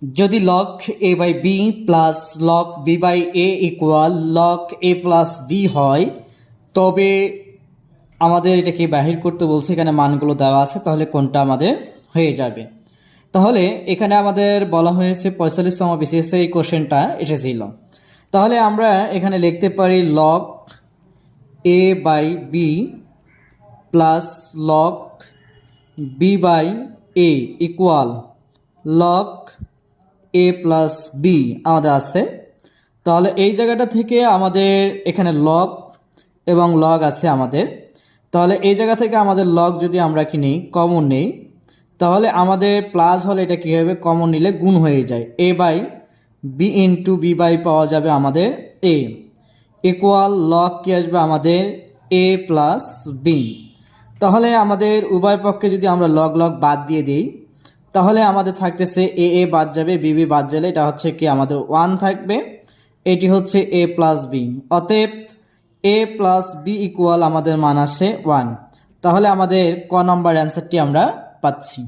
যদি log a by b plus log b by a equal log a plus b হয়, তবে আমাদের এটাকে বাহির করতে বলছে। এখানে মানগুলো দেওয়া আছে, তাহলে কোনটা আমাদের হয়ে যাবে। তাহলে এখানে আমাদের বলা হয়েছে 45তম বিসিএস এই কোশ্চেনটা এসেছিল। তাহলে আমরা এখানে লিখতে পারি log a by b plus log b by a equal log a plus b আমাদের আছে। তাহলে এই জায়গাটা থেকে আমাদের এখানে log এবং log আছে আমাদের। তাহলে এই জায়গা থেকে আমাদের log যদি আমরা কি নিই, কমন নেই, তাহলে আমাদের প্লাস হলে এটা কী হবে, কমন নিলে গুণ হয়ে যায়। a by b into b by পাওয়া যাবে আমাদের a ইকুয়াল log কি আসবে আমাদের a প্লাস b। তাহলে আমাদের উভয় পক্ষে যদি আমরা log log বাদ দিয়ে দিই, তাহলে আমাদের থাকতেছে a a বাদ যাবে, b b বাদ যাবে, এটা হচ্ছে কি আমাদের 1 থাকবে, এটি হচ্ছে a প্লাস b। অতএব a প্লাস b ইকুয়াল আমাদের মান আসে 1। তাহলে আমাদের ক নম্বর অ্যান্সারটি আমরা পাচ্ছি।